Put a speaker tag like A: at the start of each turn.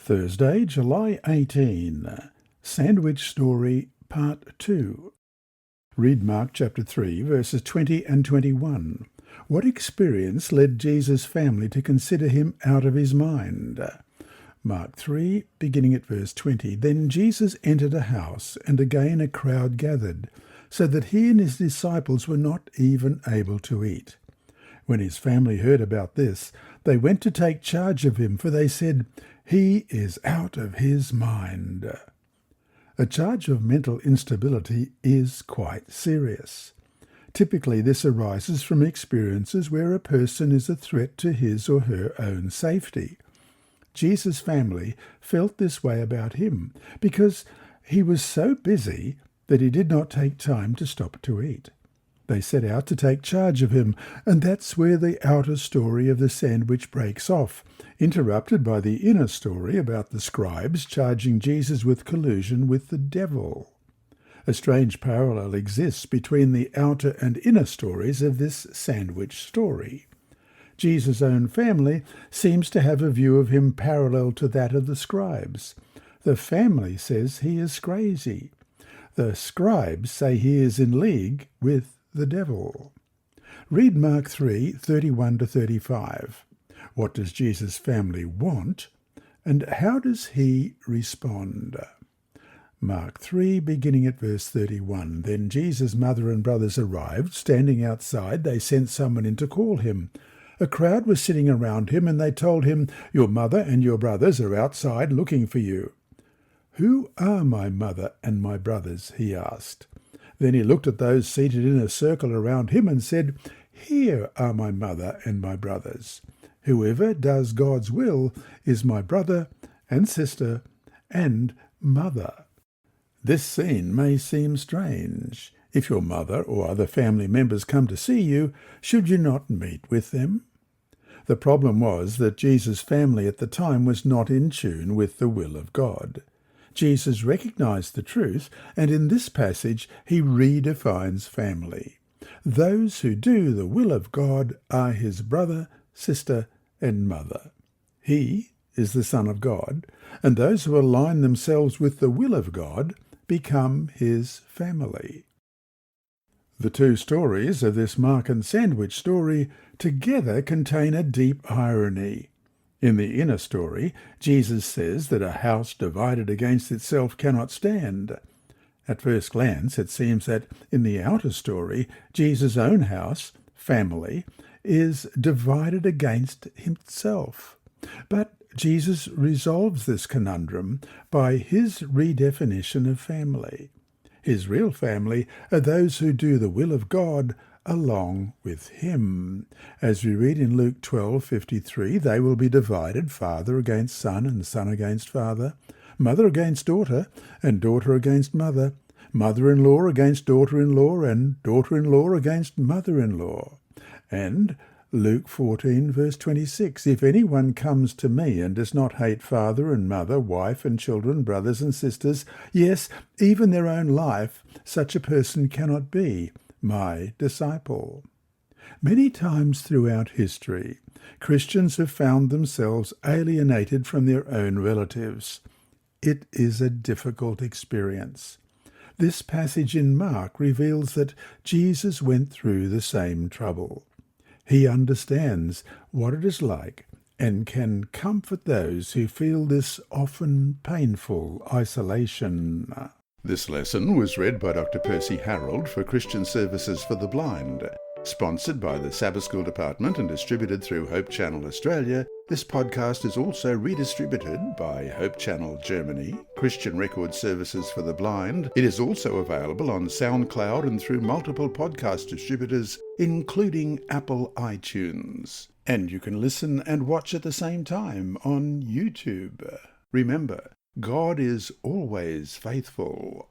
A: Thursday, July 18. Sandwich Story, Part 2. Read Mark chapter 3, verses 20 and 21. What experience led Jesus' family to consider him out of his mind? Mark 3, beginning at verse 20. Then Jesus entered a house, and again a crowd gathered, so that he and his disciples were not even able to eat. When his family heard about this, they went to take charge of him, for they said, "He is out of his mind." A charge of mental instability is quite serious. Typically, this arises from experiences where a person is a threat to his or her own safety. Jesus' family felt this way about him because he was so busy that he did not take time to stop to eat. They set out to take charge of him, and that's where the outer story of the sandwich breaks off, interrupted by the inner story about the scribes charging Jesus with collusion with the devil. A strange parallel exists between the outer and inner stories of this sandwich story. Jesus' own family seems to have a view of him parallel to that of the scribes. The family says he is crazy. The scribes say he is in league with the devil. Read Mark 3, 31 to 35. What does Jesus' family want, and how does he respond? Mark 3, beginning at verse 31. Then Jesus' mother and brothers arrived. Standing outside, they sent someone in to call him. A crowd was sitting around him, and they told him, "Your mother and your brothers are outside looking for you." "Who are my mother and my brothers?" he asked. Then he looked at those seated in a circle around him and said, "Here are my mother and my brothers. Whoever does God's will is my brother and sister and mother." This scene may seem strange. If your mother or other family members come to see you, should you not meet with them? The problem was that Jesus' family at the time was not in tune with the will of God. Jesus recognized the truth, and in this passage he redefines family. Those who do the will of God are his brother, sister, and mother. He is the Son of God, and those who align themselves with the will of God become his family. The two stories of this Mark and Sandwich story together contain a deep irony. In the inner story, Jesus says that a house divided against itself cannot stand. At first glance, it seems that in the outer story, Jesus' own house, family, is divided against himself. But Jesus resolves this conundrum by his redefinition of family. His real family are those who do the will of God along with him. As we read in Luke 12:53, they will be divided, father against son and son against father, mother against daughter and daughter against mother, mother-in-law against daughter-in-law and daughter-in-law against mother-in-law. And Luke 14, verse 26, if anyone comes to me and does not hate father and mother, wife and children, brothers and sisters, yes, even their own life, such a person cannot be my disciple. Many times throughout history, Christians have found themselves alienated from their own relatives. It is a difficult experience. This passage in Mark reveals that Jesus went through the same trouble. He understands what it is like and can comfort those who feel this often painful isolation. This lesson was read by Dr. Percy Harrold for Christian Services for the Blind. Sponsored by the Sabbath School Department and distributed through Hope Channel Australia, this podcast is also redistributed by Hope Channel Germany, Christian Record Services for the Blind. It is also available on SoundCloud and through multiple podcast distributors, including Apple iTunes. And you can listen and watch at the same time on YouTube. Remember, God is always faithful.